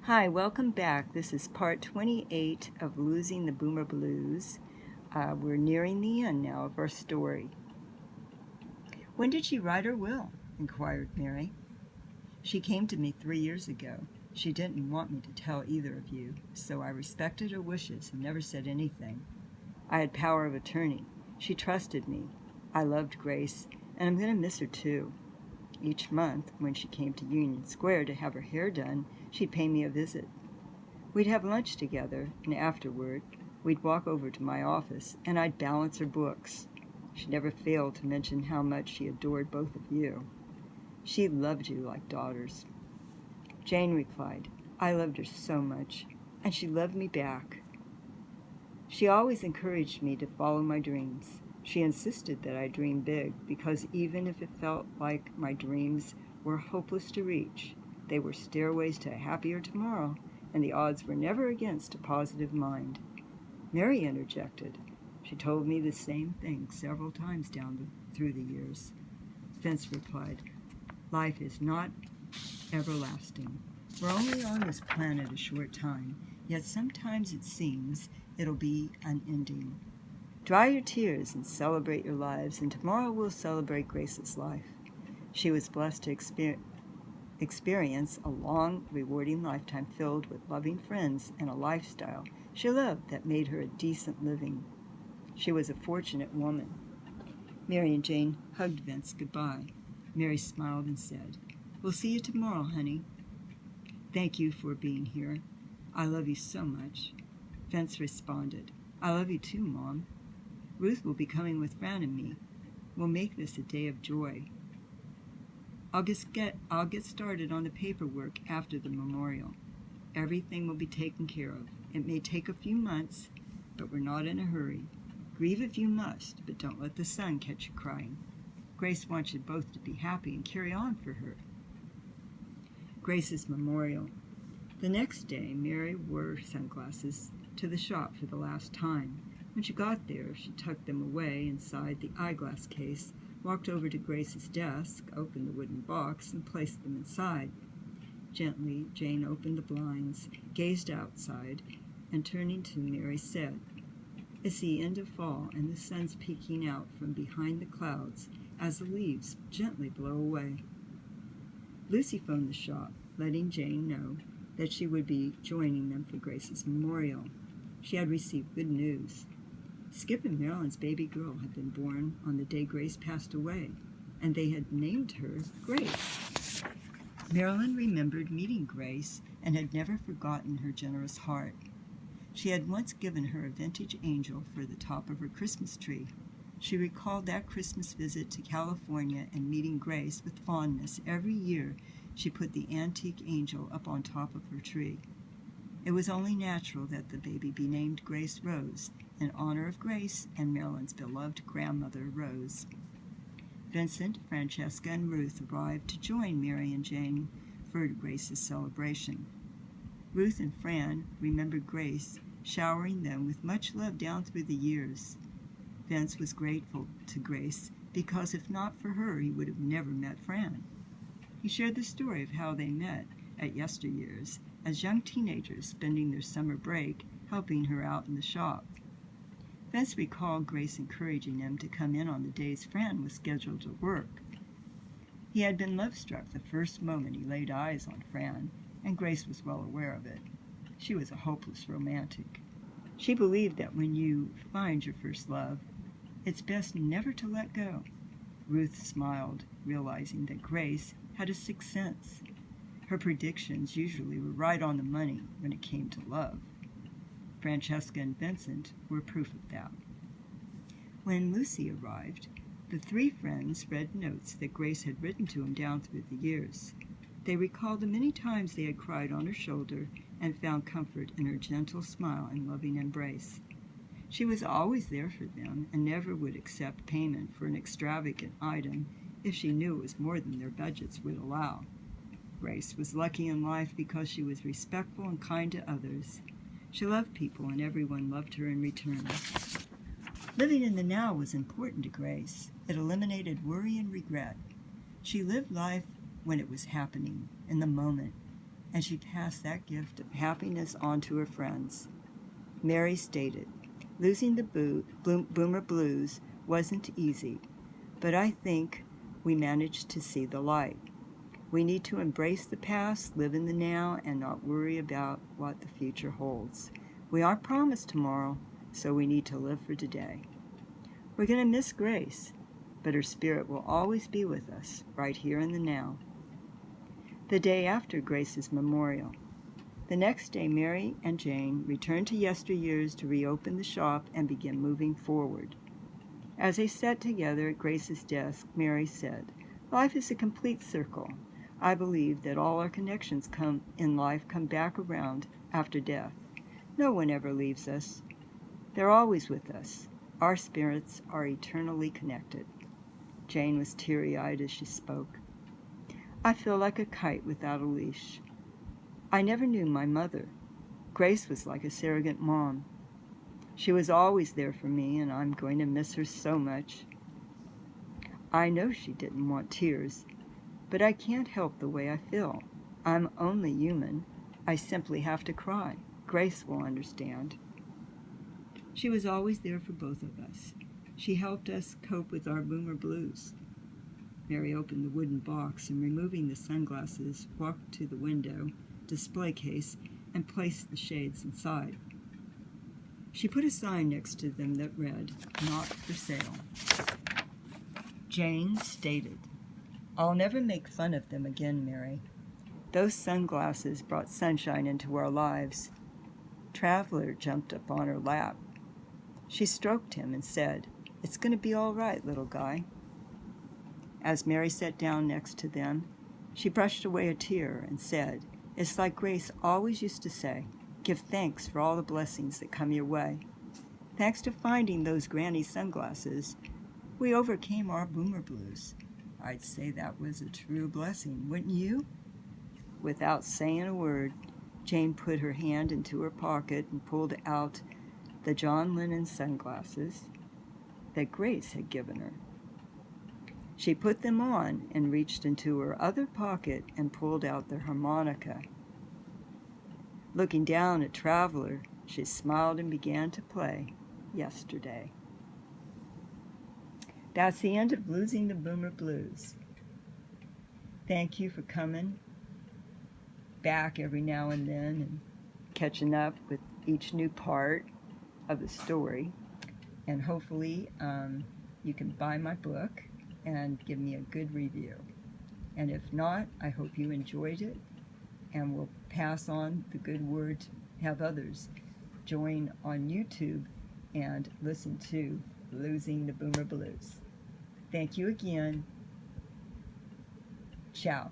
Hi, welcome back. This is part 28 of Losing the Boomer Blues. We're nearing the end now of our story. "When did she write her will?" inquired Mary. "She came to me 3 years ago. She didn't want me to tell either of you, so I respected her wishes and never said anything. I had power of attorney. She trusted me. I loved Grace, and I'm going to miss her too. Each month, when she came to Union Square to have her hair done, she'd pay me a visit. We'd have lunch together, and afterward, we'd walk over to my office, and I'd balance her books. She never failed to mention how much she adored both of you. She loved you like daughters." Jane replied, "I loved her so much, and she loved me back. She always encouraged me to follow my dreams. She insisted that I dream big, because even if it felt like my dreams were hopeless to reach, they were stairways to a happier tomorrow, and the odds were never against a positive mind." Mary interjected. "She told me the same thing several times through the years." Vince replied, "Life is not everlasting. We're only on this planet a short time, yet sometimes it seems it'll be unending. Dry your tears and celebrate your lives, and tomorrow we'll celebrate Grace's life. She was blessed to experience a long, rewarding lifetime filled with loving friends and a lifestyle she loved that made her a decent living. She was a fortunate woman." Mary and Jane hugged Vince goodbye. Mary smiled and said, "We'll see you tomorrow, honey. Thank you for being here. I love you so much." Vince responded, "I love you too, Mom. Ruth will be coming with Fran and me. We'll make this a day of joy. I'll get started on the paperwork after the memorial. Everything will be taken care of. It may take a few months, but we're not in a hurry. Grieve if you must, but don't let the sun catch you crying. Grace wants you both to be happy and carry on for her." Grace's memorial. The next day, Mary wore her sunglasses to the shop for the last time. When she got there, she tucked them away inside the eyeglass case, walked over to Grace's desk, opened the wooden box, and placed them inside. Gently, Jane opened the blinds, gazed outside, and turning to Mary said, "It's the end of fall, and the sun's peeking out from behind the clouds as the leaves gently blow away." Lucy phoned the shop, letting Jane know that she would be joining them for Grace's memorial. She had received good news. Skip and Marilyn's baby girl had been born on the day Grace passed away, and they had named her Grace. Marilyn remembered meeting Grace and had never forgotten her generous heart. She had once given her a vintage angel for the top of her Christmas tree. She recalled that Christmas visit to California and meeting Grace with fondness. Every year she put the antique angel up on top of her tree. It was only natural that the baby be named Grace Rose, in honor of Grace and Marilyn's beloved grandmother, Rose. Vincent, Francesca, and Ruth arrived to join Mary and Jane for Grace's celebration. Ruth and Fran remembered Grace, showering them with much love down through the years. Vince was grateful to Grace because if not for her, he would have never met Fran. He shared the story of how they met at yesteryears as young teenagers spending their summer break helping her out in the shop. Vince recalled Grace encouraging him to come in on the days Fran was scheduled to work. He had been love-struck the first moment he laid eyes on Fran, and Grace was well aware of it. She was a hopeless romantic. She believed that when you find your first love, it's best never to let go. Ruth smiled, realizing that Grace had a sixth sense. Her predictions usually were right on the money when it came to love. Francesca and Vincent were proof of that. When Lucy arrived, the three friends read notes that Grace had written to him down through the years. They recalled the many times they had cried on her shoulder and found comfort in her gentle smile and loving embrace. She was always there for them and never would accept payment for an extravagant item if she knew it was more than their budgets would allow. Grace was lucky in life because she was respectful and kind to others. She loved people and everyone loved her in return. Living in the now was important to Grace. It eliminated worry and regret. She lived life when it was happening, in the moment. and she passed that gift of happiness on to her friends. Mary stated, "Losing the boomer blues wasn't easy, but I think we managed to see the light. We need to embrace the past, live in the now, and not worry about what the future holds. We aren't promised tomorrow, so we need to live for today." We're going to miss Grace, but her spirit will always be with us, right here in the now. The day after Grace's memorial. The next day, Mary and Jane returned to yesteryears to reopen the shop and begin moving forward. As they sat together at Grace's desk, Mary said, "Life is a complete circle. I believe that all our connections in life come back around after death. No one ever leaves us. They're always with us. Our spirits are eternally connected." Jane was teary-eyed as she spoke. "I feel like a kite without a leash. I never knew my mother. Grace was like a surrogate mom. She was always there for me, and I'm going to miss her so much. I know she didn't want tears, but I can't help the way I feel. I'm only human. I simply have to cry. Grace will understand. She was always there for both of us. She helped us cope with our boomer blues." Mary opened the wooden box and, removing the sunglasses, walked to the window display case and placed the shades inside. She put a sign next to them that read, "Not for sale." Jane stated, "I'll never make fun of them again, Mary. Those sunglasses brought sunshine into our lives." Traveler jumped up on her lap. She stroked him and said, "It's going to be all right, little guy." As Mary sat down next to them, she brushed away a tear and said, "It's like Grace always used to say, give thanks for all the blessings that come your way. Thanks to finding those granny sunglasses, we overcame our boomer blues. I'd say that was a true blessing, wouldn't you?" Without saying a word, Jane put her hand into her pocket and pulled out the John Lennon sunglasses that Grace had given her. She put them on and reached into her other pocket and pulled out the harmonica. Looking down at Traveler, she smiled and began to play Yesterday. That's the end of Losing the Boomer Blues. Thank you for coming back every now and then and catching up with each new part of the story. And hopefully you can buy my book and give me a good review. And if not, I hope you enjoyed it and will pass on the good word to have others join on YouTube and listen to Losing the Boomer Blues. Thank you again. Ciao.